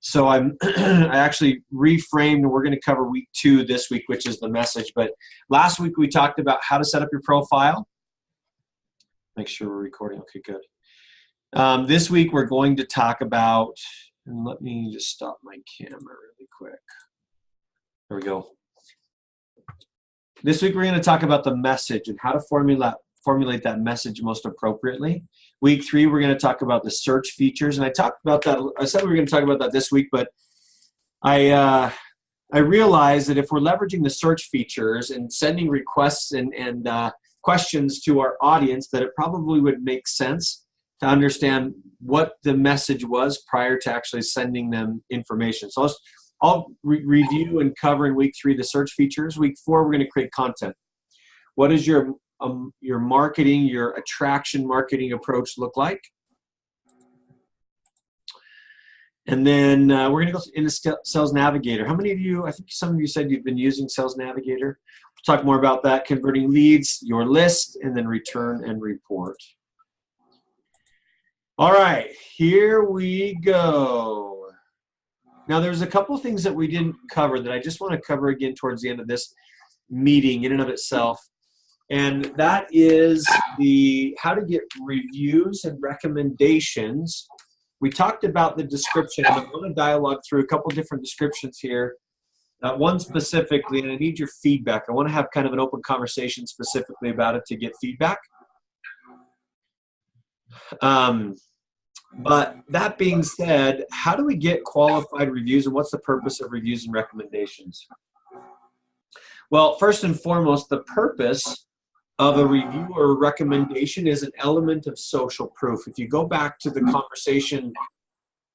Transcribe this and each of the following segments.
So I'm I actually reframed, and we're going to cover week 2 this week, which is the message. But last week we talked about how to set up your profile. Make sure we're recording. Okay, good. This week we're going to talk about, and let me just stop my camera really quick. There we go. This week we're going to talk about the message and how to formulate that message most appropriately. Week 3, we're going to talk about the search features, and I talked about that. I said we were going to talk about that this week, but I realized that if we're leveraging the search features and sending requests and questions to our audience, that it probably would make sense to understand what the message was prior to actually sending them information. So I'll review and cover in week 3 the search features. Week 4, we're going to create content. What is your marketing, your attraction marketing approach look like? And then we're going to go into Sales Navigator. How many of you, I think some of you said you've been using Sales Navigator. We'll talk more about that, converting leads, your list, and then return and report. All right, here we go. Now there's a couple of things that we didn't cover that I just want to cover again towards the end of this meeting in and of itself. And that is how to get reviews and recommendations. We talked about the description, and I want to dialogue through a couple different descriptions here. One specifically, and I need your feedback. I want to have kind of an open conversation specifically about it to get feedback. But that being said, how do we get qualified reviews, and what's the purpose of reviews and recommendations? Well, first and foremost, the purpose of a review or a recommendation is an element of social proof. If you go back to the conversation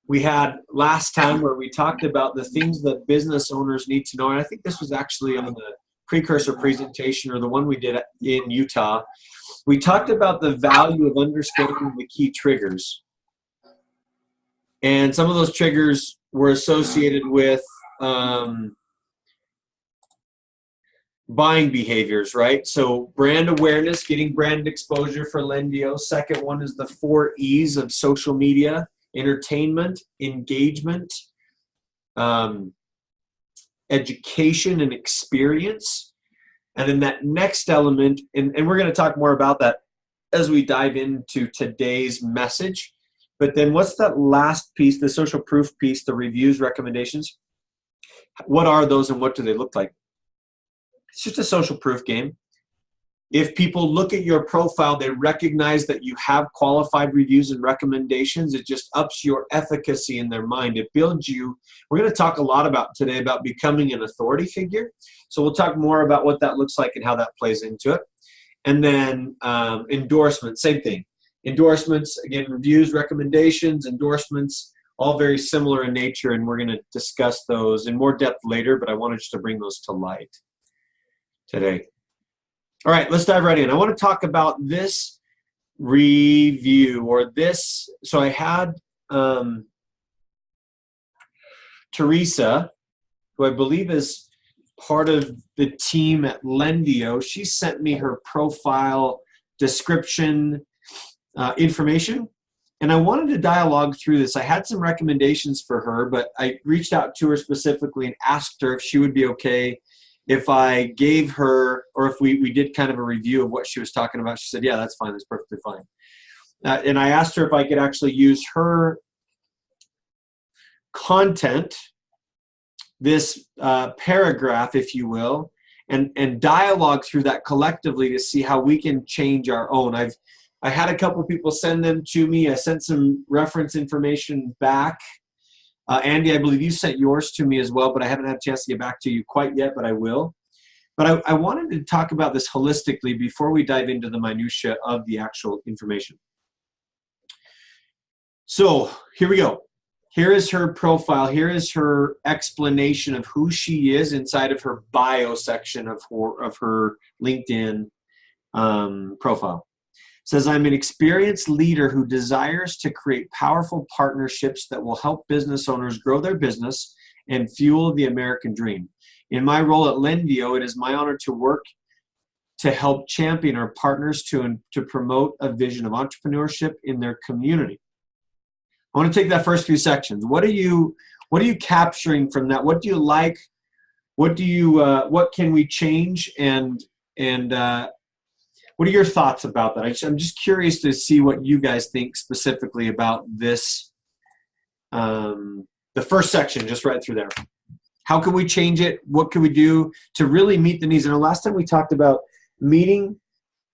we had last time where we talked about the things that business owners need to know, and I think this was actually on the precursor presentation or the one we did in Utah, we talked about the value of understanding the key triggers. And some of those triggers were associated with buying behaviors, right? So brand awareness, getting brand exposure for Lendio. Second one is the 4 E's of social media: entertainment, engagement, education, and experience. And then that next element, and we're going to talk more about that as we dive into today's message. But then what's that last piece, the social proof piece, the reviews, recommendations? What are those and what do they look like? It's just a social proof game. If people look at your profile, they recognize that you have qualified reviews and recommendations. It just ups your efficacy in their mind. It builds you. We're going to talk a lot today about becoming an authority figure. So we'll talk more about what that looks like and how that plays into it. And then endorsements, same thing. Endorsements, again, reviews, recommendations, endorsements, all very similar in nature, and we're going to discuss those in more depth later, but I wanted just to bring those to light today. All right, let's dive right in. I want to talk about this review or this. So I had Teresa, who I believe is part of the team at Lendio. She sent me her profile description information, and I wanted to dialogue through this. I had some recommendations for her, but I reached out to her specifically and asked her if she would be okay if I gave her, or if we did kind of a review of what she was talking about. She said, yeah, that's fine. That's perfectly fine. And I asked her if I could actually use her content, this paragraph, if you will, and dialogue through that collectively to see how we can change our own. I had a couple people send them to me. I sent some reference information back. Andy, I believe you sent yours to me as well, but I haven't had a chance to get back to you quite yet, but I will. But I wanted to talk about this holistically before we dive into the minutia of the actual information. So here we go. Here is her profile. Here is her explanation of who she is inside of her bio section of her LinkedIn profile. It says, I'm an experienced leader who desires to create powerful partnerships that will help business owners grow their business and fuel the American dream. In my role at Lendio, it is my honor to work to help champion our partners to promote a vision of entrepreneurship in their community. I want to take that first few sections. What are you What are you capturing from that? What do you like? What can we change? And what are your thoughts about that? I'm just curious to see what you guys think specifically about this. The first section, just right through there. How can we change it? What can we do to really meet the needs? And last time we talked about meeting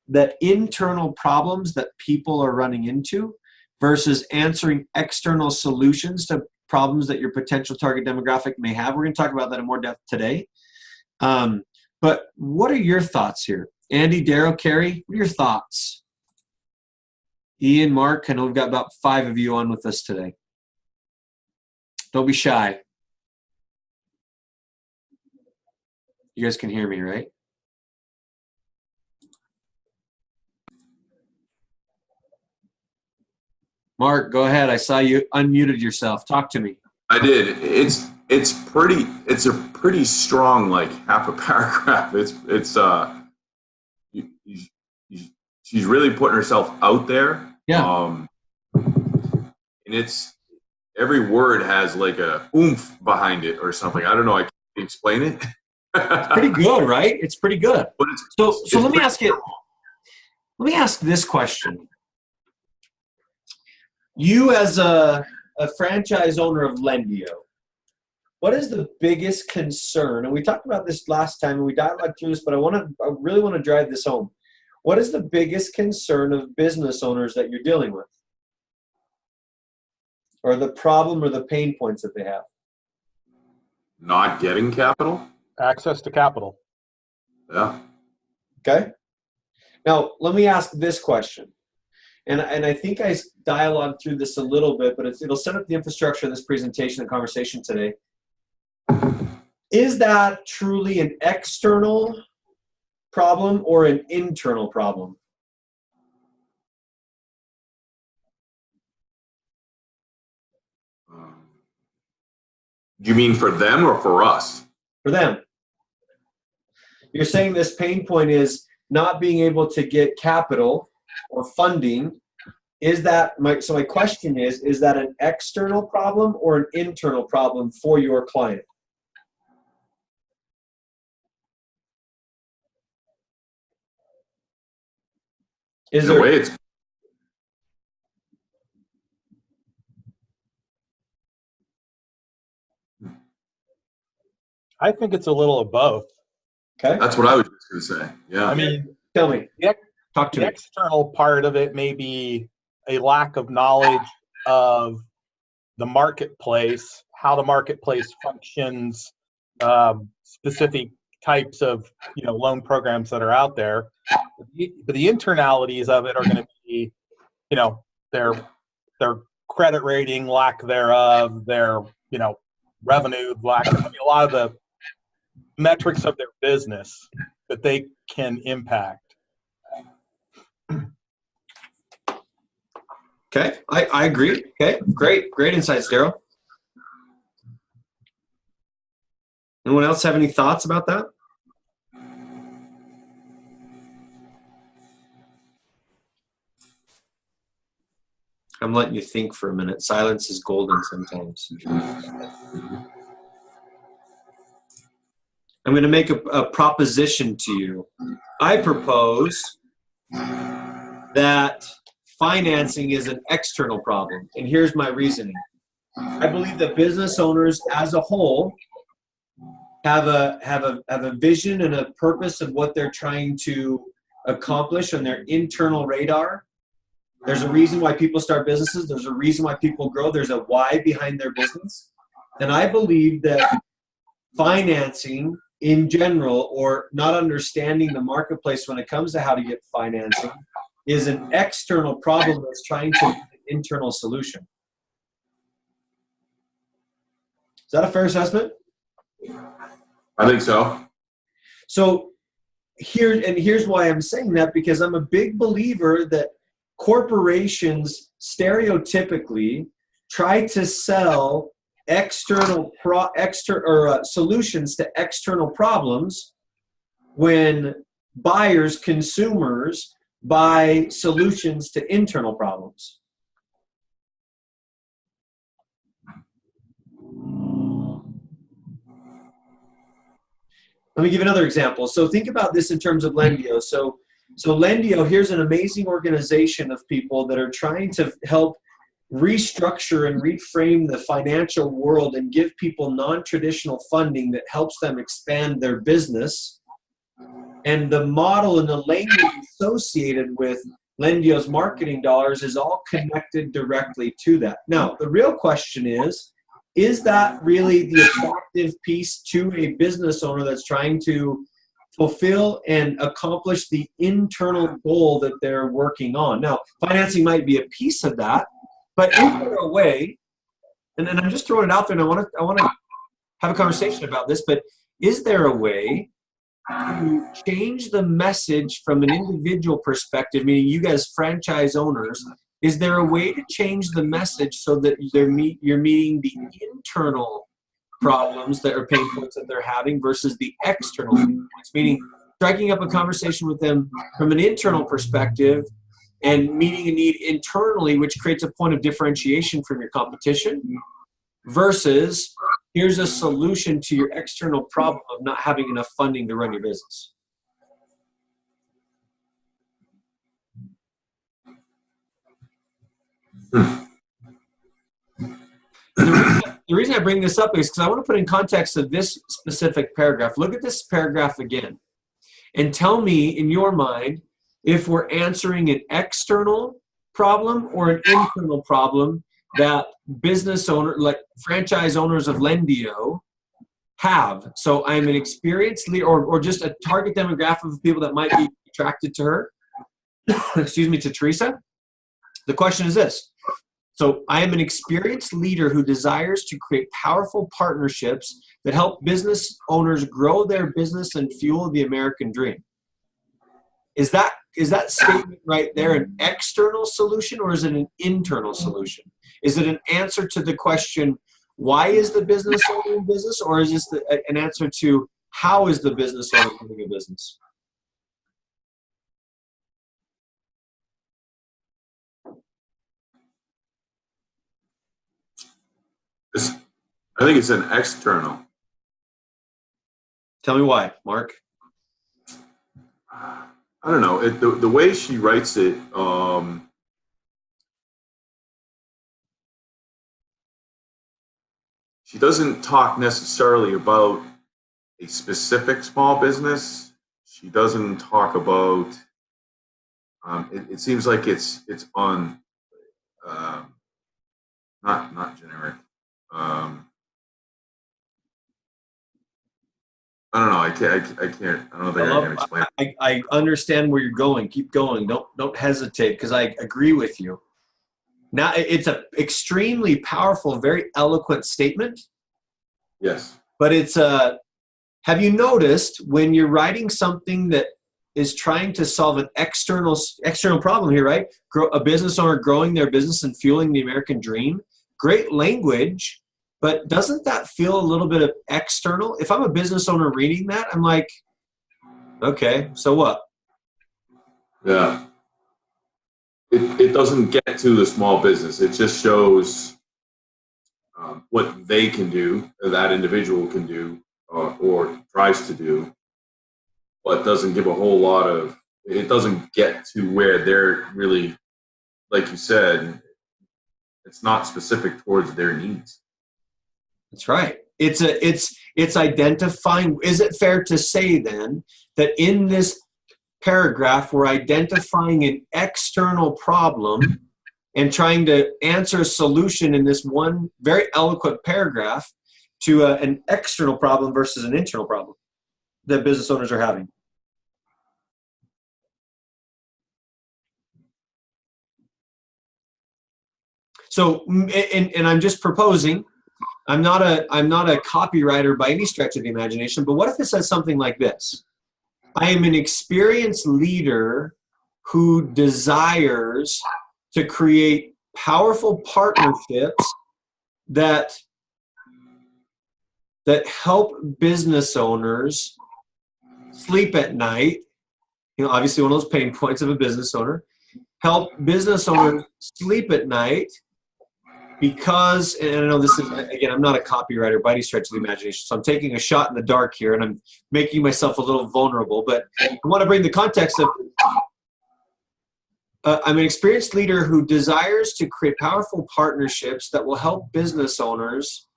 the internal problems that people are running into versus answering external solutions to problems that your potential target demographic may have. We're going to talk about that in more depth today. But what are your thoughts here? Andy, Daryl, Carrie, what are your thoughts? Ian, Mark, I know we've got about 5 of you on with us today. Don't be shy. You guys can hear me, right? Mark, go ahead. I saw you unmuted yourself. Talk to me. I did. It's a pretty strong, like, half a paragraph. She's really putting herself out there. Yeah. And it's, every word has like a oomph behind it or something. I don't know. I can't explain it. It's pretty good, right? It's pretty good. But so let me ask you. Let me ask this question. You, as a franchise owner of Lendio, what is the biggest concern? And we talked about this last time, and we dialogued through this, but I really want to drive this home. What is the biggest concern of business owners that you're dealing with? Or the problem or the pain points that they have? Not getting capital? Access to capital. Yeah. Okay. Now, let me ask this question. And I think I dialogued through this a little bit, but it'll set up the infrastructure of this presentation and conversation today. Is that truly an external problem or an internal problem? Do you mean for them or for us? For them. You're saying this pain point is not being able to get capital or funding. So my question is that an external problem or an internal problem for your client? I think it's a little of both. Okay. That's what I was just going to say. Yeah. I mean, tell me. Talk to me. The external part of it may be a lack of knowledge of the marketplace, how the marketplace functions, specific types of loan programs that are out there. But the internalities of it are going to be, their credit rating, lack thereof, their revenue, lack. I mean, a lot of the metrics of their business that they can impact. Okay, I agree. Okay, great insights, Daryl. Anyone else have any thoughts about that? I'm letting you think for a minute. Silence is golden sometimes. I'm going to make a proposition to you. I propose that financing is an external problem, and here's my reasoning. I believe that business owners as a whole have a vision and a purpose of what they're trying to accomplish on their internal radar. There's a reason why people start businesses. There's a reason why people grow. There's a why behind their business. And I believe that financing in general, or not understanding the marketplace when it comes to how to get financing, is an external problem that's trying to be an internal solution. Is that a fair assessment? I think so. So here's why I'm saying that, because I'm a big believer that corporations stereotypically try to sell solutions to external problems when buyers, consumers, buy solutions to internal problems. Let me give another example. So think about this in terms of Lendio. So Lendio, here's an amazing organization of people that are trying to help restructure and reframe the financial world and give people non-traditional funding that helps them expand their business. And the model and the language associated with Lendio's marketing dollars is all connected directly to that. Now, the real question is that really the attractive piece to a business owner that's trying to fulfill and accomplish the internal goal that they're working on? Now, financing might be a piece of that, but is there a way, and I'm just throwing it out there, and I want to have a conversation about this, but is there a way to change the message from an individual perspective, meaning you guys franchise owners, is there a way to change the message so that you're meeting the internal problems that are pain points that they're having versus the external pain points, meaning striking up a conversation with them from an internal perspective and meeting a need internally, which creates a point of differentiation from your competition, versus here's a solution to your external problem of not having enough funding to run your business. The reason I bring this up is because I want to put in context of this specific paragraph. Look at this paragraph again and tell me in your mind if we're answering an external problem or an internal problem that business owner, like franchise owners of Lendio, have. So I'm an experienced leader, or just a target demographic of people that might be attracted to her. Excuse me, to Teresa. The question is this. So I am an experienced leader who desires to create powerful partnerships that help business owners grow their business and fuel the American dream. Is that statement right there an external solution, or is it an internal solution? Is it an answer to the question, why is the business owner in business, or is this an answer to how is the business owner running a business? I think it's an external. Tell me why, Mark. I don't know. The way she writes it, she doesn't talk necessarily about a specific small business. She doesn't talk about. It seems like it's on, not generic. I don't know. I can't. I don't think I can explain. I understand where you're going. Keep going. Don't hesitate, because I agree with you. Now, it's an extremely powerful, very eloquent statement. Yes. But it's have you noticed when you're writing something that is trying to solve an external problem here, right? A business owner growing their business and fueling the American dream. Great language. But doesn't that feel a little bit of external? If I'm a business owner reading that, I'm like, okay, so what? Yeah. It doesn't get to the small business. It just shows what they can do, or that individual can do, or tries to do, but doesn't give a whole lot of, it doesn't get to where they're really, like you said, it's not specific towards their needs. That's right. It's identifying. Is it fair to say then that in this paragraph we're identifying an external problem and trying to answer a solution in this one very eloquent paragraph to an external problem versus an internal problem that business owners are having? So, and I'm just proposing. I'm not a copywriter by any stretch of the imagination, but what if it says something like this? I am an experienced leader who desires to create powerful partnerships that help business owners sleep at night. You know, obviously one of those pain points of a business owner. Help business owners sleep at night because, and I know this is, again, I'm not a copywriter by any stretch of the imagination, so I'm taking a shot in the dark here, and I'm making myself a little vulnerable, but I want to bring the context of, I'm an experienced leader who desires to create powerful partnerships that will help business owners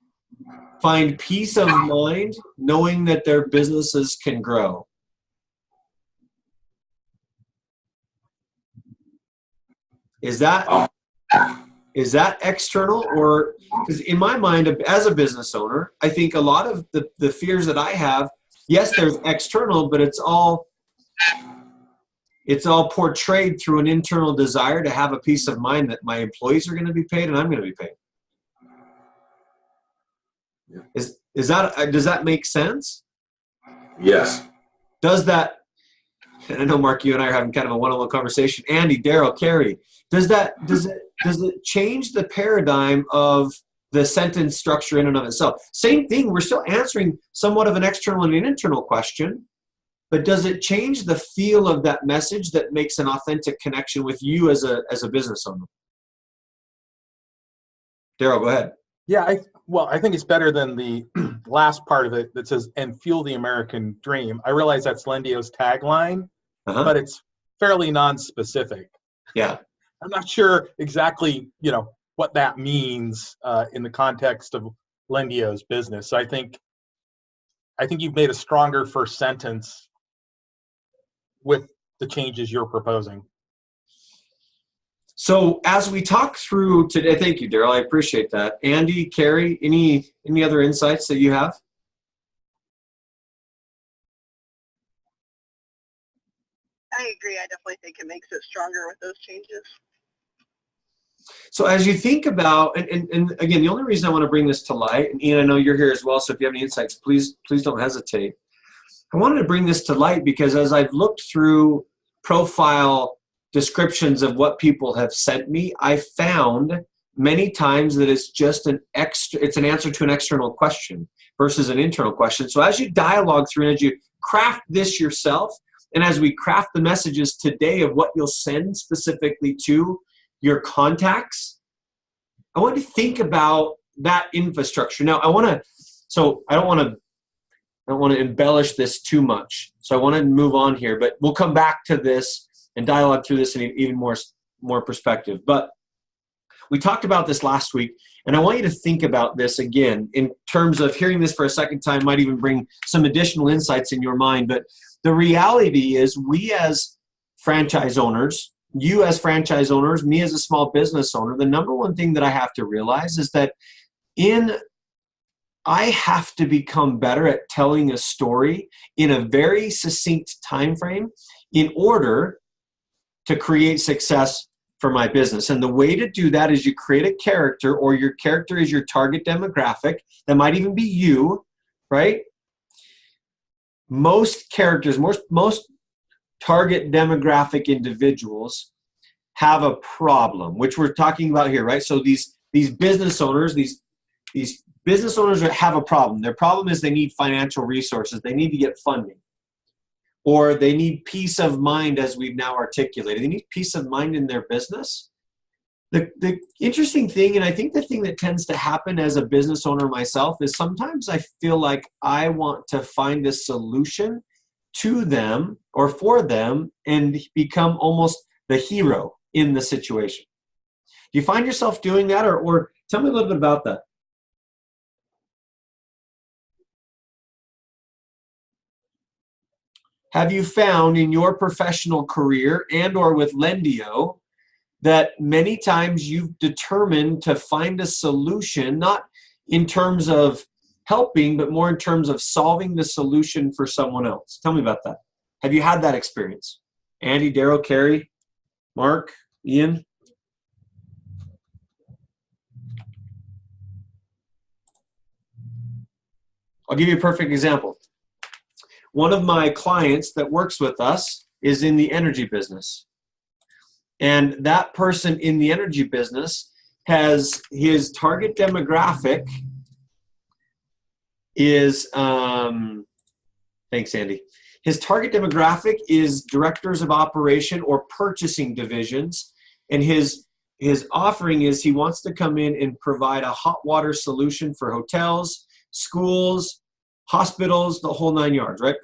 find peace of mind knowing that their businesses can grow. Is that external? Or, because in my mind, as a business owner, I think a lot of the fears that I have, yes, there's external, but it's all portrayed through an internal desire to have a peace of mind that my employees are going to be paid and I'm going to be paid. Yeah. Does that make sense? Yes. Does that, and I know, Mark, you and I are having kind of a one-on-one conversation. Andy, Daryl, Carrie, does it change the paradigm of the sentence structure in and of itself? Same thing, we're still answering somewhat of an external and an internal question, but does it change the feel of that message that makes an authentic connection with you as a business owner? Daryl, go ahead. Yeah, I think it's better than the last part of it that says, and fuel the American dream. I realize that's Lendio's tagline, but it's fairly non-specific. Yeah. I'm not sure exactly, what that means in the context of Lendio's business. So I think you've made a stronger first sentence with the changes you're proposing. So as we talk through today, thank you, Daryl. I appreciate that. Andy, Carrie, any other insights that you have? I agree. I definitely think it makes it stronger with those changes. So as you think about, and again, the only reason I want to bring this to light, and Ian, I know you're here as well, so if you have any insights, please don't hesitate. I wanted to bring this to light because as I've looked through profile descriptions of what people have sent me, I found many times that it's just it's an answer to an external question versus an internal question. So as you dialogue through and as you craft this yourself, and as we craft the messages today of what you'll send specifically to your contacts, I want to think about that infrastructure. Now, I don't want to embellish this too much. So I want to move on here, but we'll come back to this and dialogue through this in even more perspective. But we talked about this last week, and I want you to think about this again in terms of hearing this for a second time might even bring some additional insights in your mind. But the reality is we as franchise owners, you as franchise owners, me as a small business owner, the number one thing that I have to realize is that I have to become better at telling a story in a very succinct time frame in order to create success for my business. And the way to do that is you create a character, or your character is your target demographic. That might even be you, right? Most characters, most target demographic individuals have a problem, which we're talking about here, right? So these business owners, these business owners have a problem. Their problem is they need financial resources. They need to get funding. Or they need peace of mind, as we've now articulated. They need peace of mind in their business. The interesting thing, and I think the thing that tends to happen as a business owner myself, is sometimes I feel like I want to find a solution to them or for them and become almost the hero in the situation. Do you find yourself doing that? Or tell me a little bit about that. Have you found in your professional career and or with Lendio that many times you've determined to find a solution, not in terms of helping, but more in terms of solving the solution for someone else? Tell me about that. Have you had that experience? Andy, Daryl, Carrie, Mark, Ian? I'll give you a perfect example. One of my clients that works with us is in the energy business. And that person in the energy business has his target demographic is, thanks, Andy. His target demographic is directors of operation or purchasing divisions. And his his offering is he wants to come in and provide a hot water solution for hotels, schools, hospitals, the whole 9 yards, right?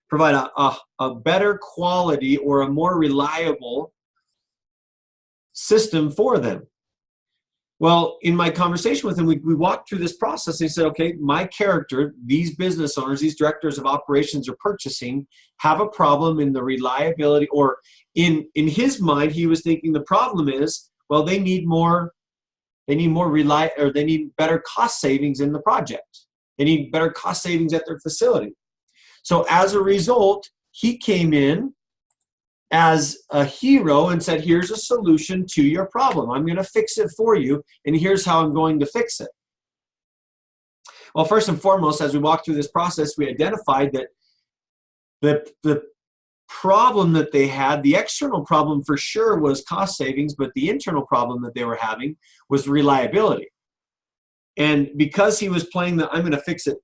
Provide a better quality or a more reliable system for them. Well, in my conversation with him, we walked through this process. And he said, okay, my character, these business owners, these directors of operations or purchasing have a problem in the reliability, or in his mind, he was thinking the problem is, well, they need better cost savings in the project. They need better cost savings at their facility. So as a result, he came in as a hero and said, here's a solution to your problem. I'm going to fix it for you, and here's how I'm going to fix it. Well, first and foremost, as we walked through this process, we identified that the problem that they had, the external problem for sure was cost savings, but the internal problem that they were having was reliability. And because he was playing the I'm going to fix it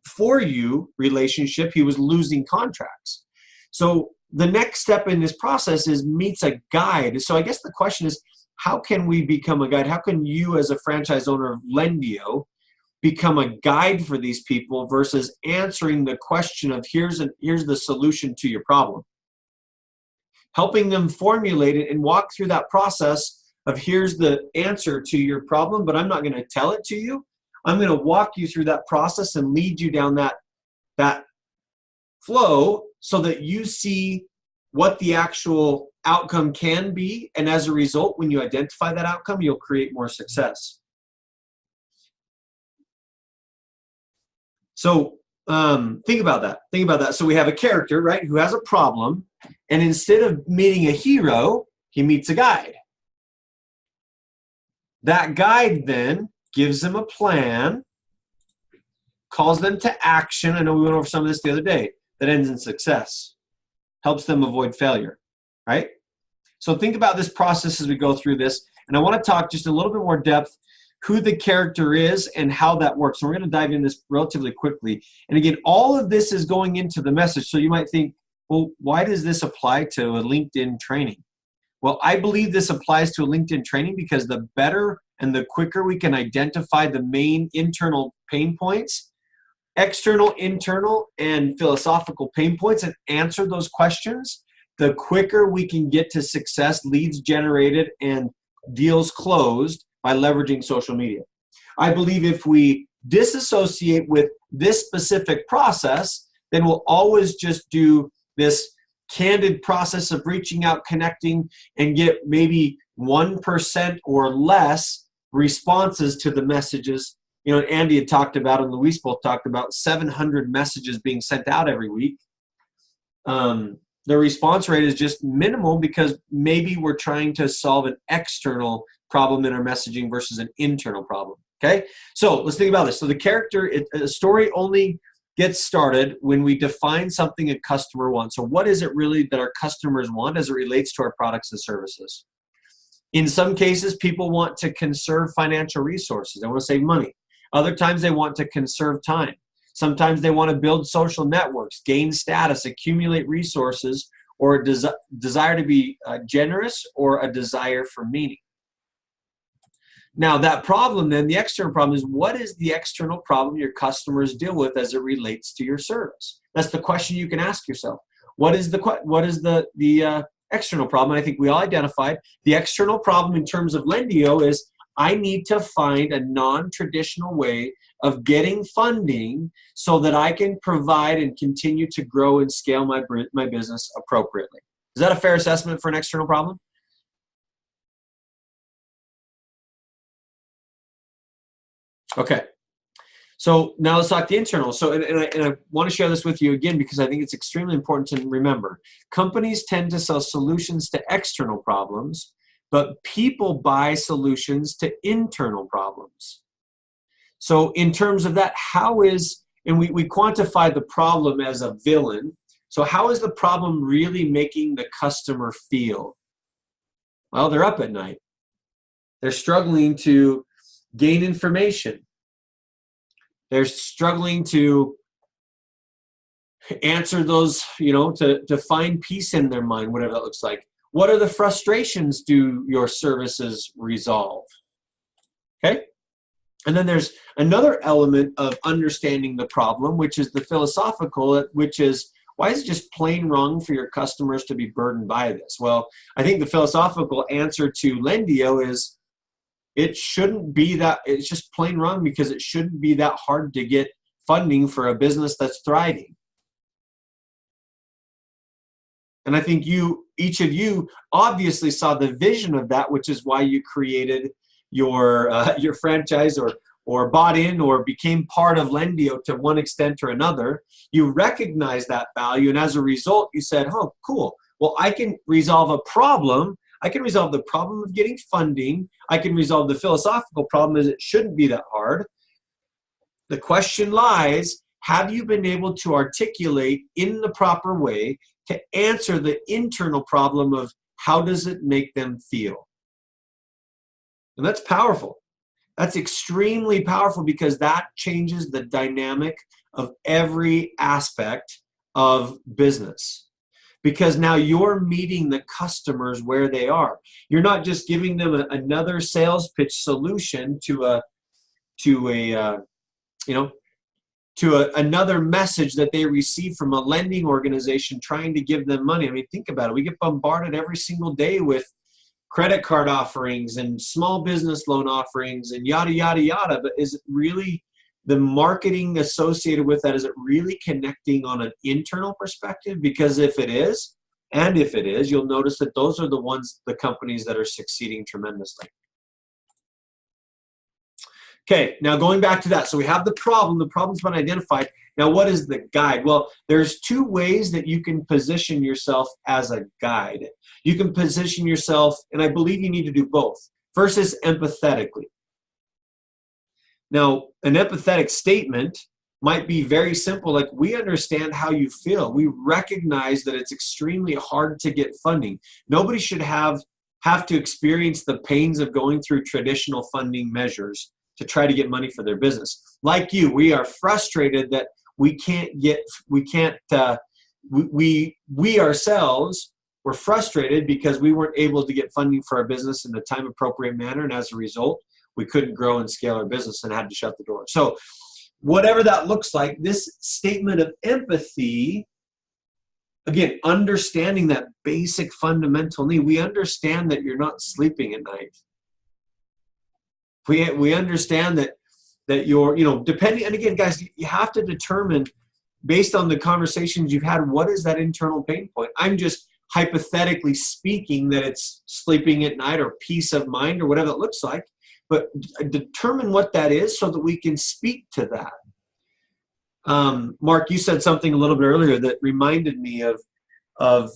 for you relationship, he was losing contracts. So the next step in this process is meets a guide. So I guess the question is, how can we become a guide? How can you as a franchise owner of Lendio become a guide for these people versus answering the question of here's the solution to your problem? Helping them formulate it and walk through that process of here's the answer to your problem, but I'm not going to tell it to you. I'm going to walk you through that process and lead you down that flow so that you see what the actual outcome can be. And as a result, when you identify that outcome, you'll create more success. So think about that. So we have a character, right, who has a problem. And instead of meeting a hero, he meets a guide. That guide then gives them a plan, calls them to action. I know we went over some of this the other day. That ends in success, helps them avoid failure, right? So think about this process as we go through this. And I want to talk just a little bit more depth who the character is and how that works. So we're going to dive in this relatively quickly. And again, all of this is going into the message. So you might think, well, why does this apply to a LinkedIn training? Well, I believe this applies to a LinkedIn training because the better and the quicker we can identify the main internal pain points, external, internal, and philosophical pain points, and answer those questions, the quicker we can get to success, leads generated, and deals closed by leveraging social media. I believe if we disassociate with this specific process, then we'll always just do this candid process of reaching out, connecting, and get maybe 1% or less responses to the messages. You know, Andy had talked about, and Luis both talked about 700 messages being sent out every week. The response rate is just minimal because maybe we're trying to solve an external problem in our messaging versus an internal problem. Okay, so let's think about this. So the character, a story only gets started when we define something a customer wants. So what is it really that our customers want as it relates to our products and services? In some cases, people want to conserve financial resources. They want to save money. Other times they want to conserve time. Sometimes they want to build social networks, gain status, accumulate resources, or a desire to be generous, or a desire for meaning. Now that problem then, the external problem is, what is the external problem your customers deal with as it relates to your service? That's the question you can ask yourself. What is the external problem? I think we all identified the external problem in terms of Lendio is I need to find a non-traditional way of getting funding so that I can provide and continue to grow and scale my business appropriately. Is that a fair assessment for an external problem? Okay. So now let's talk the internal. So, and I want to share this with you again because I think it's extremely important to remember. Companies tend to sell solutions to external problems, but people buy solutions to internal problems. So in terms of that, and we quantify the problem as a villain. So how is the problem really making the customer feel? Well, they're up at night. They're struggling to gain information. They're struggling to answer those, to find peace in their mind, whatever that looks like. What are the frustrations do your services resolve? Okay. And then there's another element of understanding the problem, which is the philosophical, which is, why is it just plain wrong for your customers to be burdened by this? Well, I think the philosophical answer to Lendio is, it shouldn't be that, it's just plain wrong because it shouldn't be that hard to get funding for a business that's thriving. And I think each of you obviously saw the vision of that, which is why you created your franchise or bought in or became part of Lendio to one extent or another. You recognize that value, and as a result, you said, oh, cool. Well, I can resolve a problem. I can resolve the problem of getting funding. I can resolve the philosophical problem is it shouldn't be that hard. The question lies, have you been able to articulate in the proper way to answer the internal problem of how does it make them feel? And that's powerful. That's extremely powerful because that changes the dynamic of every aspect of business. Because now you're meeting the customers where they are. You're not just giving them another sales pitch solution to another message that they receive from a lending organization trying to give them money. I mean, think about it. We get bombarded every single day with credit card offerings and small business loan offerings and yada, yada, yada. But is it really the marketing associated with that? Is it really connecting on an internal perspective? Because if it is, you'll notice that those are the companies that are succeeding tremendously. Okay, now going back to that. So we have the problem. The problem's been identified. Now what is the guide? Well, there's two ways that you can position yourself as a guide. You can position yourself, and I believe you need to do both. First is empathetically. Now, an empathetic statement might be very simple, like, we understand how you feel. We recognize that it's extremely hard to get funding. Nobody should have to experience the pains of going through traditional funding measures to try to get money for their business. Like you, we are frustrated that we ourselves were frustrated because we weren't able to get funding for our business in a time appropriate manner. And as a result, we couldn't grow and scale our business and had to shut the door. So whatever that looks like, this statement of empathy, again, understanding that basic fundamental need. We understand that you're not sleeping at night. We understand that you're, depending, and again, guys, you have to determine based on the conversations you've had, what is that internal pain point? I'm just hypothetically speaking that it's sleeping at night or peace of mind or whatever it looks like, but determine what that is so that we can speak to that. Mark, you said something a little bit earlier that reminded me of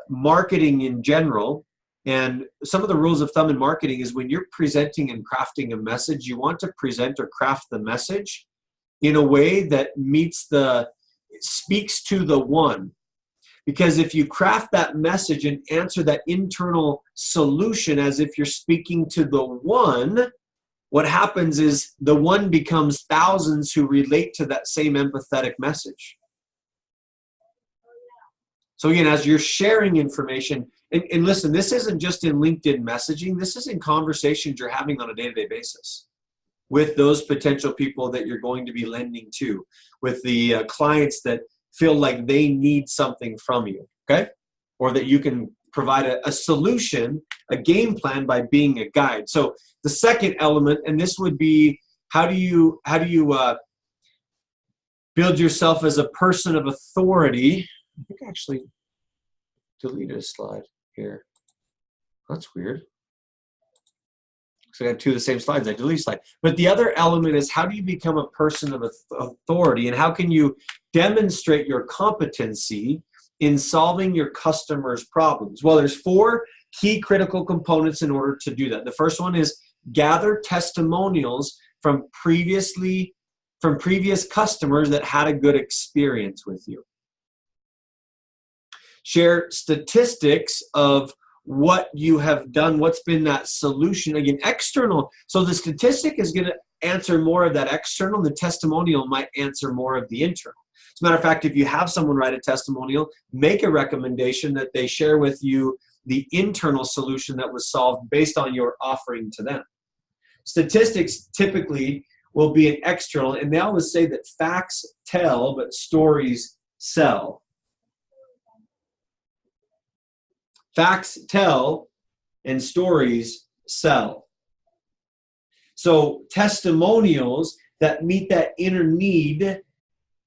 marketing in general. And some of the rules of thumb in marketing is when you're presenting and crafting a message, you want to present or craft the message in a way that speaks to the one. Because if you craft that message and answer that internal solution as if you're speaking to the one, what happens is the one becomes thousands who relate to that same empathetic message. So again, as you're sharing information, and listen, this isn't just in LinkedIn messaging, this is in conversations you're having on a day-to-day basis with those potential people that you're going to be lending to, with the clients that feel like they need something from you, okay? Or that you can provide a solution, a game plan by being a guide. So the second element, and this would be, how do you build yourself as a person of authority? I think I actually deleted a slide here. That's weird. So I have two of the same slides. I deleted a slide. But the other element is, how do you become a person of authority, and how can you demonstrate your competency in solving your customers' problems? Well, there's four key critical components in order to do that. The first one is gather testimonials from previous customers that had a good experience with you. Share statistics of what you have done, what's been that solution. Again, external. So the statistic is going to answer more of that external. The testimonial might answer more of the internal. As a matter of fact, if you have someone write a testimonial, make a recommendation that they share with you the internal solution that was solved based on your offering to them. Statistics typically will be an external, and they always say that facts tell, but stories sell. Facts tell and stories sell. So testimonials that meet that inner need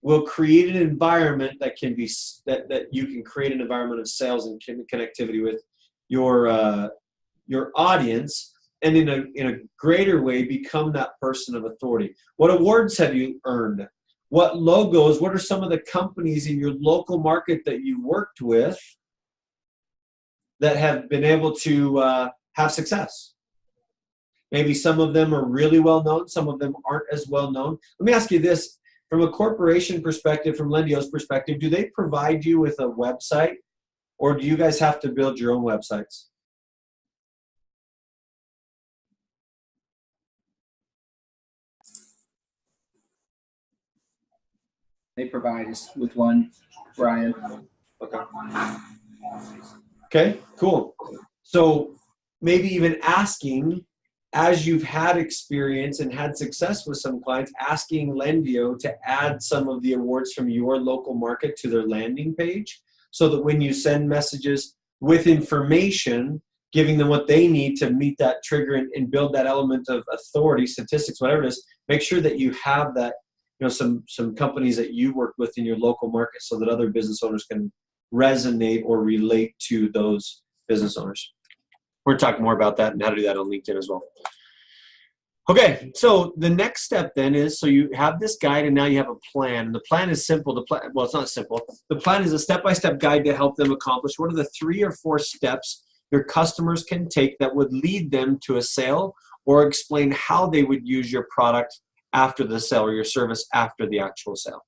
will create an environment that can be that you can create an environment of sales and connectivity with your audience, and in a greater way become that person of authority. What awards have you earned? What logos? What are some of the companies in your local market that you worked with that have been able to have success? Maybe some of them are really well known, some of them aren't as well known. Let me ask you this, from a corporation perspective, from Lendio's perspective, do they provide you with a website, or do you guys have to build your own websites? They provide us with one, Brian. Okay, cool. So maybe even asking, as you've had experience and had success with some clients, asking Lendio to add some of the awards from your local market to their landing page, so that when you send messages with information, giving them what they need to meet that trigger and build that element of authority, statistics, whatever it is, make sure that you have that, some companies that you work with in your local market, so that other business owners can resonate or relate to those business owners. We're talking more about that and how to do that on LinkedIn as well. Okay, so the next step then is, so you have this guide and now you have a plan. And the plan is simple. Well, it's not simple. The plan is a step-by-step guide to help them accomplish what are the 3 or 4 steps your customers can take that would lead them to a sale, or explain how they would use your product after the sale or your service after the actual sale.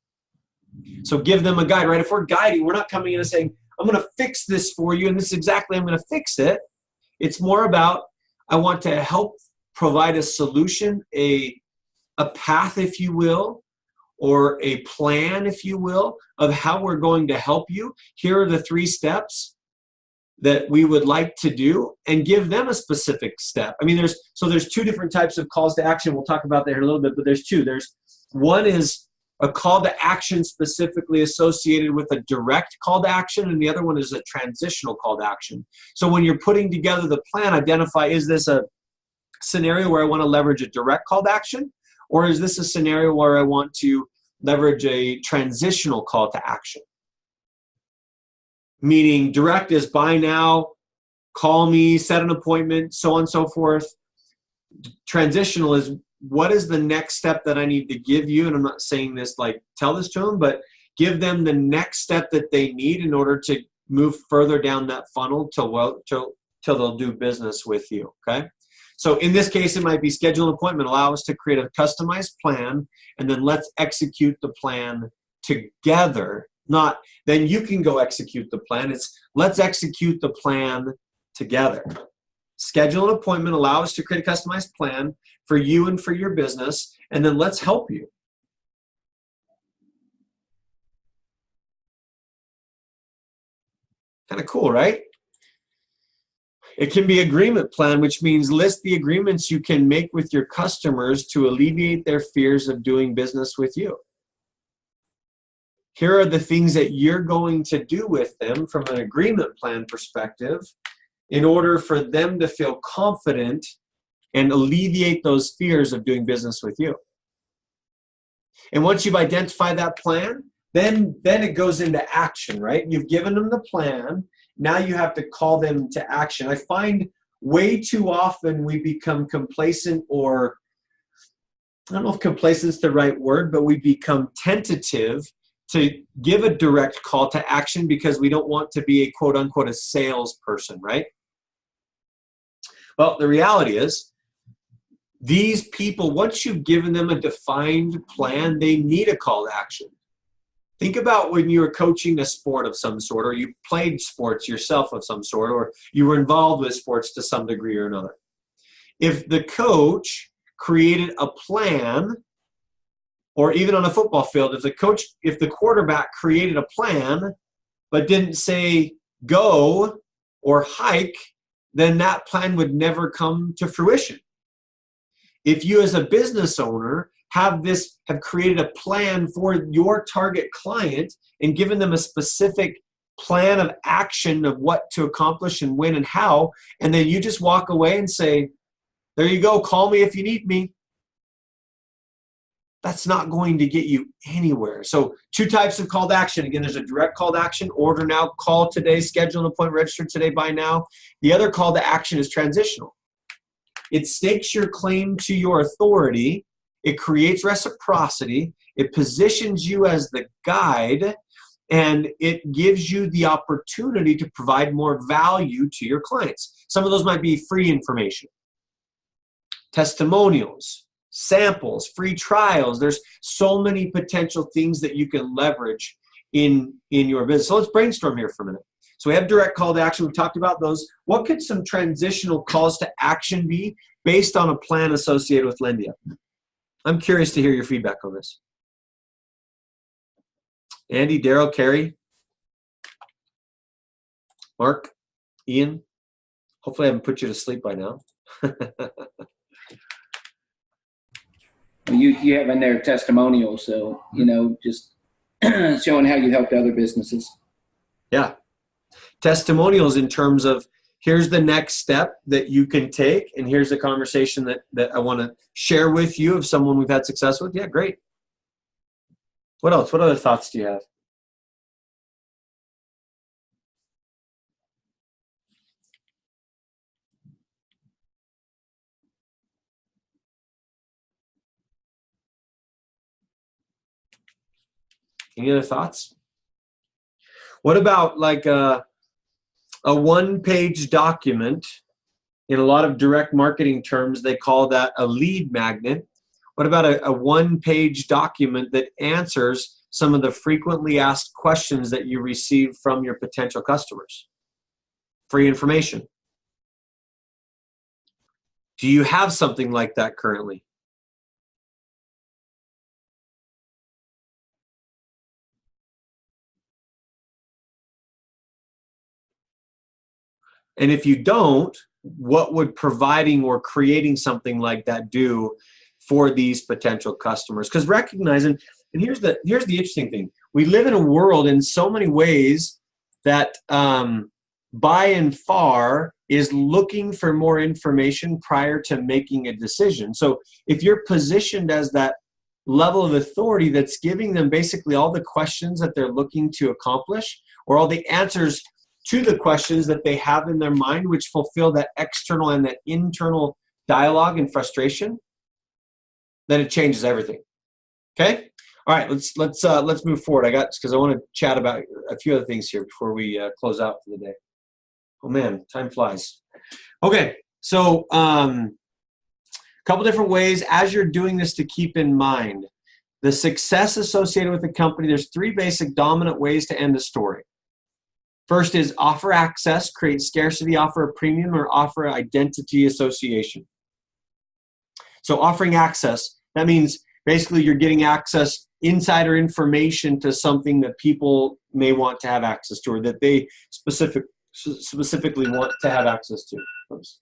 So give them a guide, right? If we're guiding, we're not coming in and saying, I'm going to fix this for you and this is exactly I'm going to fix it. It's more about, I want to help provide a solution, a path, if you will, or a plan, if you will, of how we're going to help you. Here are the 3 steps that we would like to do, and give them a specific step. I mean, there's 2 different types of calls to action. We'll talk about that here in a little bit, but there's 2. There's one is a call to action specifically associated with a direct call to action, and the other one is a transitional call to action. So when you're putting together the plan, identify, is this a scenario where I want to leverage a direct call to action, or is this a scenario where I want to leverage a transitional call to action? Meaning direct is buy now, call me, set an appointment, so on and so forth. Transitional is, what is the next step that I need to give you? And I'm not saying this like tell this to them, but give them the next step that they need in order to move further down that funnel till they'll do business with you, okay? So in this case, it might be schedule an appointment, allow us to create a customized plan, and then let's execute the plan together. Not, then you can go execute the plan. It's, let's execute the plan together. Schedule an appointment, allow us to create a customized plan for you and for your business, and then let's help you. Kind of cool, right? It can be agreement plan, which means list the agreements you can make with your customers to alleviate their fears of doing business with you. Here are the things that you're going to do with them from an agreement plan perspective in order for them to feel confident and alleviate those fears of doing business with you. And once you've identified that plan, then it goes into action, right? You've given them the plan. Now you have to call them to action. I find way too often we become complacent, or I don't know if complacent is the right word, but we become tentative to give a direct call to action because we don't want to be a quote unquote a salesperson, right? Well, the reality is these people, once you've given them a defined plan, they need a call to action. Think about when you were coaching a sport of some sort, or you played sports yourself of some sort, or you were involved with sports to some degree or another. If the coach created a plan, or even on a football field, if the quarterback created a plan, but didn't say go, or hike, then that plan would never come to fruition. If you as a business owner have created a plan for your target client and given them a specific plan of action of what to accomplish and when and how, and then you just walk away and say, there you go, call me if you need me, that's not going to get you anywhere. So 2 types of call to action. Again, there's a direct call to action, order now, call today, schedule an appointment, register today, buy now. The other call to action is transitional. It stakes your claim to your authority. It creates reciprocity. It positions you as the guide, and it gives you the opportunity to provide more value to your clients. Some of those might be free information, testimonials, samples, free trials. There's so many potential things that you can leverage in your business. So let's brainstorm here for a minute. So we have direct call to action. We talked about those. What could some transitional calls to action be based on a plan associated with Lendio? I'm curious to hear your feedback on this. Andy, Daryl, Carrie, Mark, Ian. Hopefully I haven't put you to sleep by now. You have in there testimonial, so, just showing how you helped other businesses. Yeah. Testimonials in terms of here's the next step that you can take, and here's a conversation that I want to share with you of someone we've had success with. Yeah, great. What else? What other thoughts do you have? Any other thoughts? What about like a one-page document? In a lot of direct marketing terms, they call that a lead magnet. What about a one-page document that answers some of the frequently asked questions that you receive from your potential customers? Free information. Do you have something like that currently? And if you don't, what would providing or creating something like that do for these potential customers? Because recognizing, and here's the interesting thing, we live in a world in so many ways that by and far is looking for more information prior to making a decision. So if you're positioned as that level of authority that's giving them basically all the questions that they're looking to accomplish, or all the answers to the questions that they have in their mind, which fulfill that external and that internal dialogue and frustration, then it changes everything. Okay. All right. Let's move forward. Because I want to chat about a few other things here before we close out for the day. Oh man, time flies. Okay. So a couple different ways as you're doing this to keep in mind the success associated with the company. There's 3 basic dominant ways to end a story. First is offer access, create scarcity, offer a premium, or offer identity association. So offering access, that means basically you're getting access, insider information to something that people may want to have access to, or that they specifically want to have access to. Oops.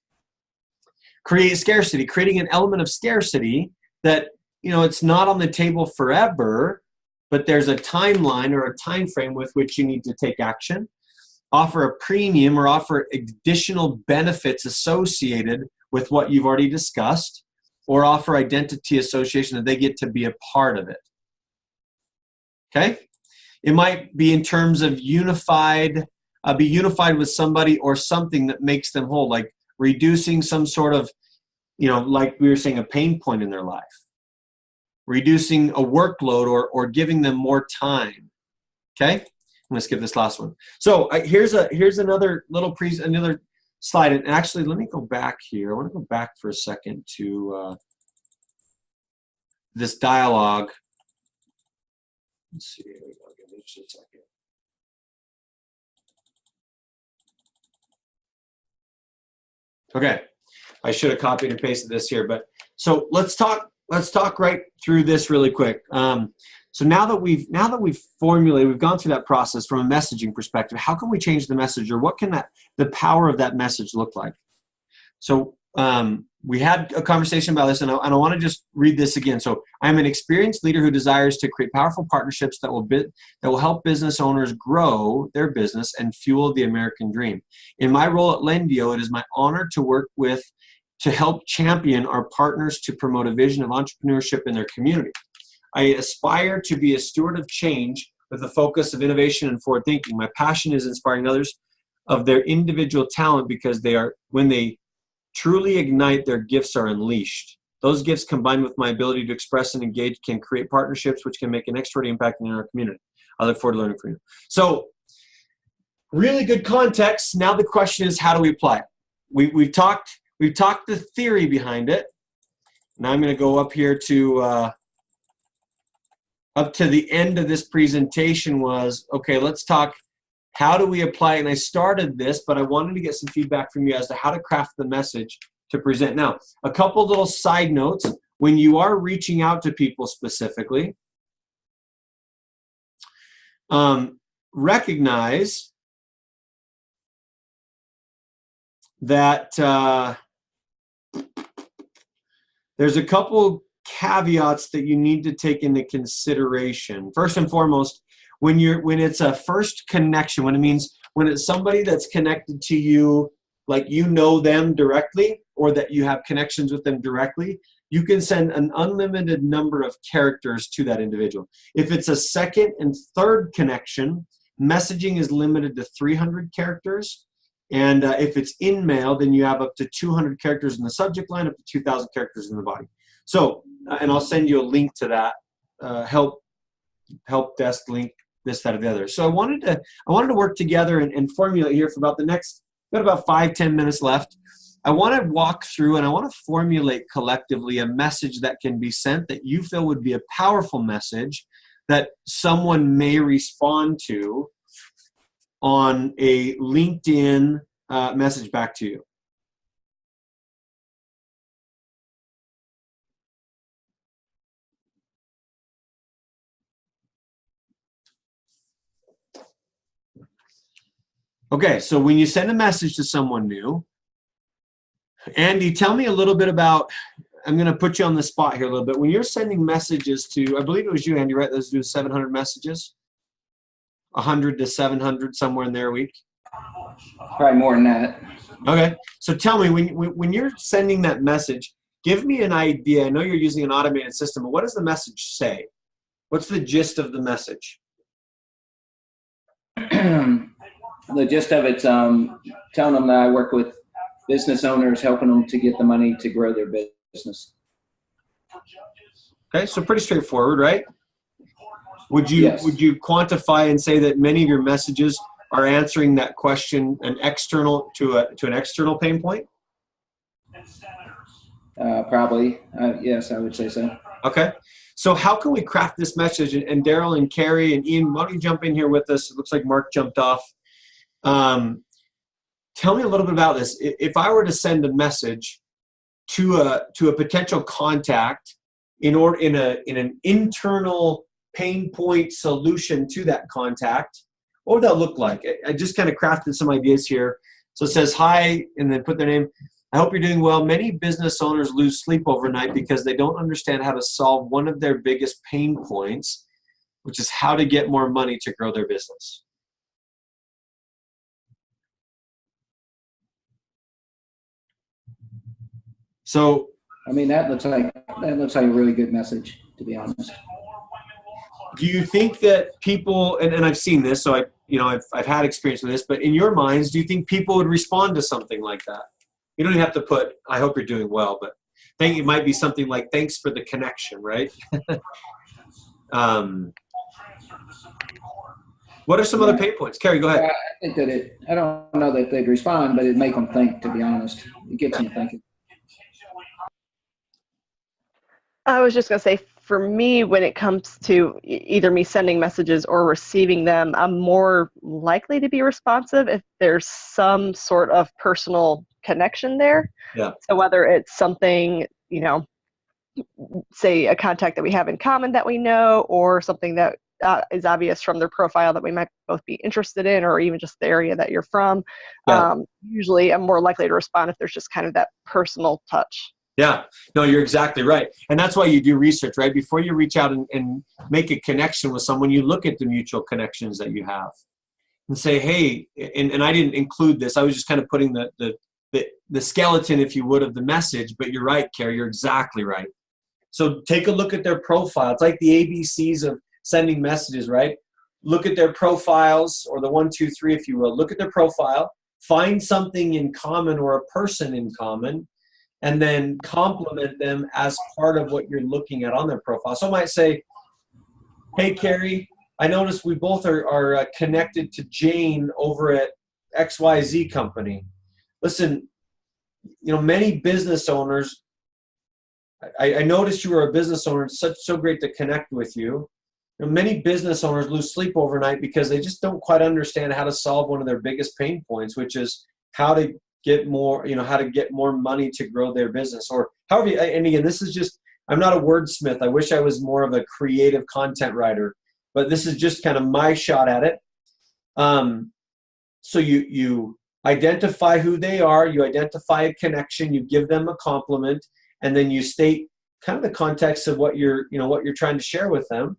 Create scarcity, creating an element of scarcity that, it's not on the table forever, but there's a timeline or a time frame with which you need to take action. Offer a premium or offer additional benefits associated with what you've already discussed, or offer identity association that they get to be a part of it. Okay? It might be in terms of be unified with somebody or something that makes them whole, like reducing some sort of, like we were saying, a pain point in their life, reducing a workload or giving them more time. Okay? I'm going to skip this last one. So here's another little another slide. And actually, let me go back here. I want to go back for a second to this dialogue. Let's see. Here we go. Give me just a second. Okay. I should have copied and pasted this here, but so let's talk right through this really quick. So now that we've formulated, we've gone through that process from a messaging perspective, how can we change the message, or what can the power of that message look like? So we had a conversation about this, and I want to just read this again. So I'm an experienced leader who desires to create powerful partnerships that will help business owners grow their business and fuel the American dream. In my role at Lendio, it is my honor to help champion our partners to promote a vision of entrepreneurship in their community. I aspire to be a steward of change with a focus of innovation and forward thinking. My passion is inspiring others of their individual talent, because when they truly ignite, their gifts are unleashed. Those gifts, combined with my ability to express and engage, can create partnerships which can make an extraordinary impact in our community. I look forward to learning from you. So, really good context. Now the question is, how do we apply it? We've talked the theory behind it. Now I'm going to go up here to up to the end of this presentation was, okay, let's talk, how do we apply it? And I started this, but I wanted to get some feedback from you as to how to craft the message to present. Now, a couple little side notes. When you are reaching out to people specifically, recognize that there's a couple caveats that you need to take into consideration. First and foremost, when it's a first connection, when it's somebody that's connected to you, like you know them directly, or that you have connections with them directly, you can send an unlimited number of characters to that individual. If it's a second and third connection, messaging is limited to 300 characters. And if it's in mail, then you have up to 200 characters in the subject line, up to 2,000 characters in the body. So, and I'll send you a link to that help desk link, this, that, or the other. So I wanted to work together and formulate here for about the next, got about 5-10 minutes left. I want to walk through and I want to formulate collectively a message that can be sent that you feel would be a powerful message that someone may respond to on a LinkedIn message back to you. Okay, so when you send a message to someone new, Andy, tell me a little bit about, I'm going to put you on the spot here a little bit. When you're sending messages to, I believe it was you, Andy, right? Let's do 700 messages, 100 to 700, somewhere in there a week. Probably more than that. Okay, so tell me, when you're sending that message, give me an idea. I know you're using an automated system, but what does the message say? What's the gist of the message? The gist of it's telling them that I work with business owners, helping them to get the money to grow their business. Okay, so pretty straightforward, right? Would you Yes. Would you quantify and say that many of your messages are answering that question, an external to an external pain point? Probably, yes, I would say so. Okay, so how can we craft this message? And Daryl and Carrie and Ian, why don't you jump in here with us? It looks like Mark jumped off. Tell me a little bit about this. If I were to send a message to a potential contact in an internal pain point solution to that contact, what would that look like? I just kind of crafted some ideas here. So it says, hi, and then put their name. I hope you're doing well. Many business owners lose sleep overnight because they don't understand how to solve one of their biggest pain points, which is how to get more money to grow their business. So, I mean, that looks like a really good message, to be honest. do you think that people, and I've seen this, so I've had experience with this, but in your minds, do you think people would respond to something like that? You don't even have to put, I hope you're doing well, but I think it might be something like, thanks for the connection, right? What are some other pain points? Carrie, go ahead. I think that I don't know that they'd respond, but it'd make them think, to be honest. It gets them thinking. I was just going to say, for me, when it comes to either me sending messages or receiving them, I'm more likely to be responsive if there's some sort of personal connection there. Yeah. So whether it's something, say a contact that we have in common that we know, or something that is obvious from their profile that we might both be interested in, or even just the area that you're from. Yeah. Usually I'm more likely to respond if there's just kind of that personal touch. Yeah, no, you're exactly right. And that's why you do research, right? Before you reach out and make a connection with someone, you look at the mutual connections that you have and say, hey, and I didn't include this. I was just kind of putting the skeleton, if you would, of the message. But you're right, Carrie, you're exactly right. So take a look at their profile. It's like the ABCs of sending messages, right? Look at their profiles, or the 1, 2, 3, if you will. Look at their profile, find something in common or a person in common, and then compliment them as part of what you're looking at on their profile. So I might say, hey, Carrie, I noticed we both are connected to Jane over at XYZ company. Listen, many business owners, I noticed you were a business owner. It's so great to connect with you. Many business owners lose sleep overnight because they just don't quite understand how to solve one of their biggest pain points, which is how to get more, how to get more money to grow their business, or however. And again, this is just, I'm not a wordsmith. I wish I was more of a creative content writer, but this is just kind of my shot at it. So you identify who they are, you identify a connection, you give them a compliment, and then you state kind of the context of what you're trying to share with them.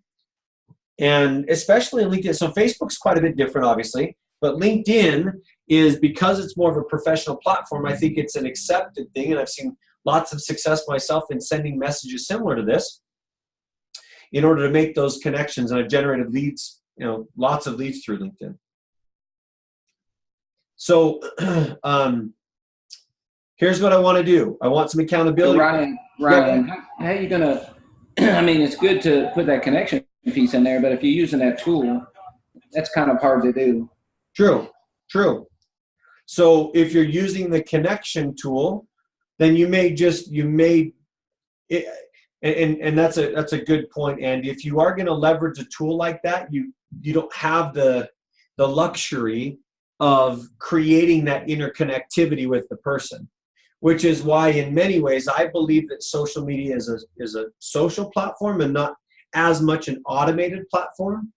And especially in LinkedIn, so Facebook's quite a bit different, obviously, but LinkedIn is, because it's more of a professional platform, I think it's an accepted thing, and I've seen lots of success myself in sending messages similar to this in order to make those connections, and I've generated leads, lots of leads through LinkedIn. So here's what I want to do. I want some accountability. Ryan, how are you going to, I mean, it's good to put that connection piece in there, but if you're using that tool, that's kind of hard to do. True. So if you're using the connection tool, then you may it, and that's a good point, Andy. If you are going to leverage a tool like that, you don't have the luxury of creating that interconnectivity with the person, which is why in many ways I believe that social media is a social platform and not as much an automated platform.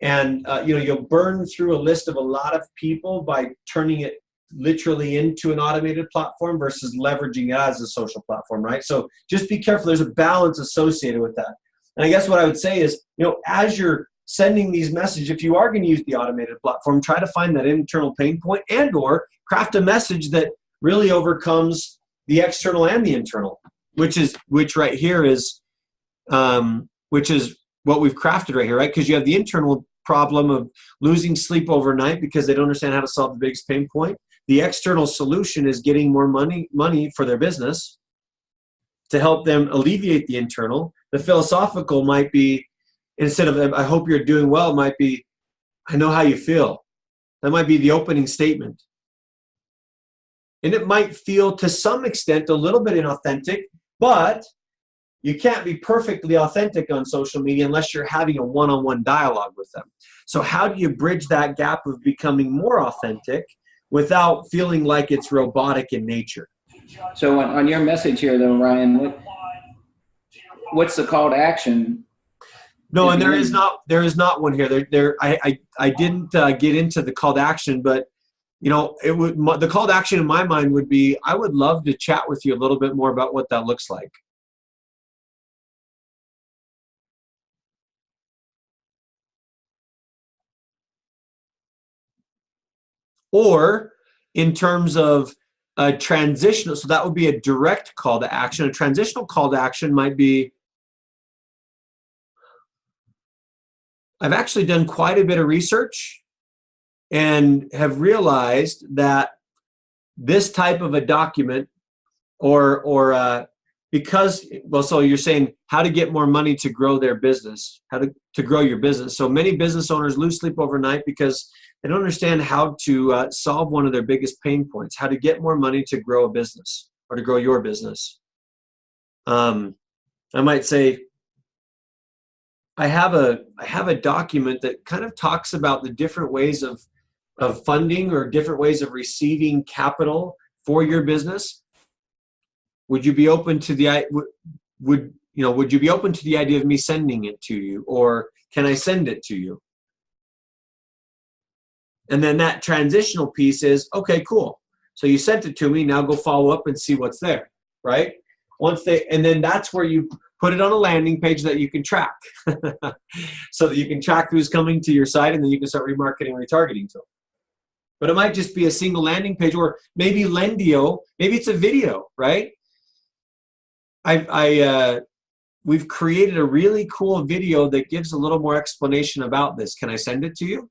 And you'll burn through a list of a lot of people by turning it literally into an automated platform versus leveraging it as a social platform, right? So just be careful. There's a balance associated with that. And I guess what I would say is, as you're sending these messages, if you are going to use the automated platform, try to find that internal pain point and or craft a message that really overcomes the external and the internal, which right here is which is what we've crafted right here, right? Because you have the internal problem of losing sleep overnight because they don't understand how to solve the biggest pain point. The external solution is getting more money for their business to help them alleviate the internal. The philosophical might be, instead of I hope you're doing well, it might be, I know how you feel. That might be the opening statement. And it might feel to some extent a little bit inauthentic, but you can't be perfectly authentic on social media unless you're having a one-on-one dialogue with them. So how do you bridge that gap of becoming more authentic without feeling like it's robotic in nature? So on your message here, though, Ryan, what's the call to action? No, and there is not one here. I didn't get into the call to action, but the call to action in my mind would be, I would love to chat with you a little bit more about what that looks like. Or in terms of a transitional, so that would be a direct call to action. A transitional call to action might be, I've actually done quite a bit of research and have realized that this type of a document so you're saying how to get more money to grow their business, how to grow your business. So many business owners lose sleep overnight because they don't understand how to solve one of their biggest pain points, how to get more money to grow a business or to grow your business. I might say, I have a document that kind of talks about the different ways of funding or different ways of receiving capital for your business. Would you be open to would you be open to the idea of me sending it to you, or can I send it to you? And then that transitional piece is, okay, cool. So you sent it to me, now go follow up and see what's there, right? And then that's where you put it on a landing page that you can track. So that you can track who's coming to your site, and then you can start remarketing, retargeting to them. But it might just be a single landing page, or maybe Lendio, maybe it's a video, right? We've created a really cool video that gives a little more explanation about this. Can I send it to you?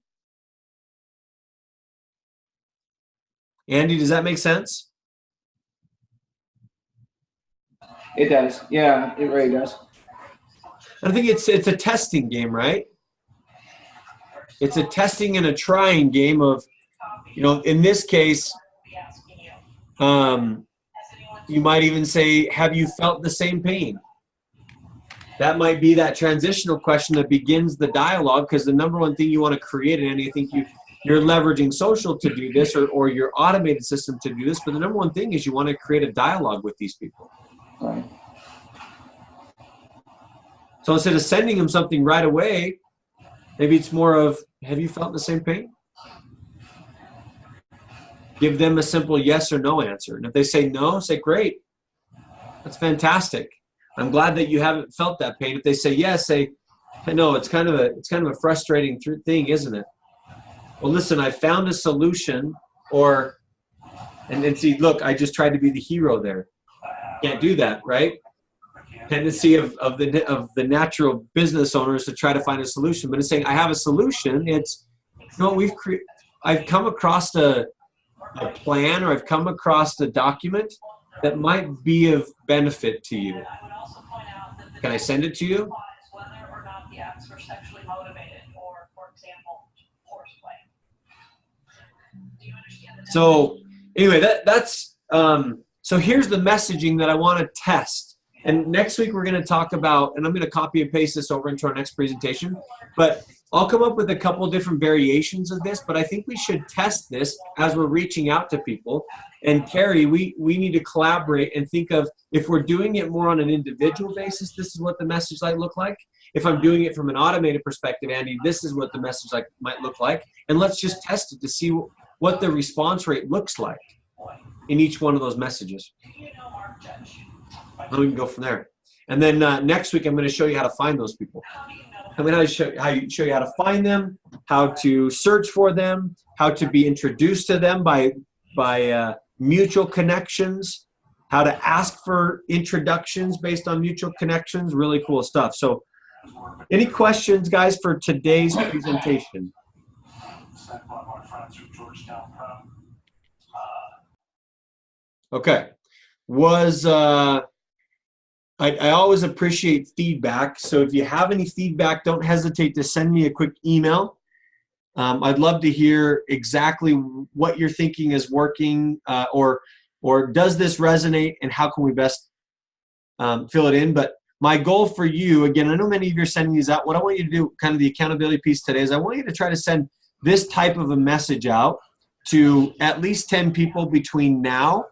Andy, does that make sense? It does. Yeah, it really does. I think it's a testing game, right? It's a testing and a trying game of, in this case, you might even say, have you felt the same pain? That might be that transitional question that begins the dialogue, because the number one thing you want to create, and I think you're leveraging social to do this, or your automated system to do this, but the number one thing is you want to create a dialogue with these people. Right. So instead of sending them something right away, maybe it's more of, have you felt the same pain? Give them a simple yes or no answer. And if they say no, say, great. That's fantastic. I'm glad that you haven't felt that pain. If they say yes, say, no, it's kind of a frustrating thing, isn't it? Well, listen, I found a solution, and then see, look, I just tried to be the hero there. Can't do that, right? Tendency of the natural business owners to try to find a solution, but it's saying I have a solution. It's I've come across a plan, or I've come across a document that might be of benefit to you. Can I send it to you? Whether or not the acts were sexually motivated, or, for example, horseplay. Do you understand? So anyway, that's so here's the messaging that I want to test. And next week we're going to talk about, and I'm going to copy and paste this over into our next presentation, but I'll come up with a couple different variations of this, but I think we should test this as we're reaching out to people. And Carrie, we need to collaborate and think of, if we're doing it more on an individual basis, this is what the message might look like. If I'm doing it from an automated perspective, Andy, this is what the message might look like. And let's just test it to see what the response rate looks like in each one of those messages. And we can go from there. And then next week, I'm going to show you how to find those people. I'm going to show you how to find them, how to search for them, how to be introduced to them by mutual connections, how to ask for introductions based on mutual connections. Really cool stuff. So any questions, guys, for today's presentation? Okay. I always appreciate feedback. So if you have any feedback, don't hesitate to send me a quick email. I'd love to hear exactly what you're thinking is working, or does this resonate, and how can we best fill it in. But my goal for you, again, I know many of you are sending these out. What I want you to do, kind of the accountability piece today, is I want you to try to send this type of a message out to at least 10 people between now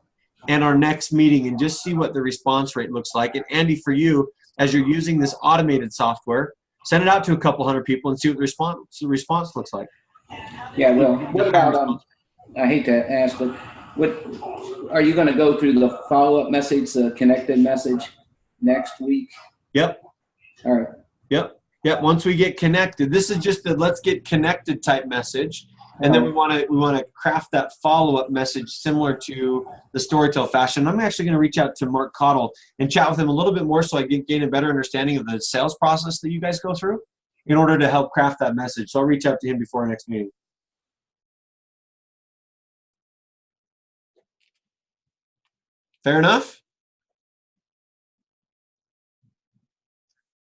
and our next meeting, and just see what the response rate looks like. And Andy, for you, as you're using this automated software, send it out to a couple hundred people and see what the response looks like. Yeah, well, what about, I hate to ask, but what are you going to go through the follow-up message, the connected message next week? Yep. All right. Yep. Once we get connected, this is just the let's get connected type message. And then we want to craft that follow-up message similar to the Storytel fashion. I'm actually going to reach out to Mark Cottle and chat with him a little bit more, so I can gain a better understanding of the sales process that you guys go through in order to help craft that message. So I'll reach out to him before our next meeting. Fair enough?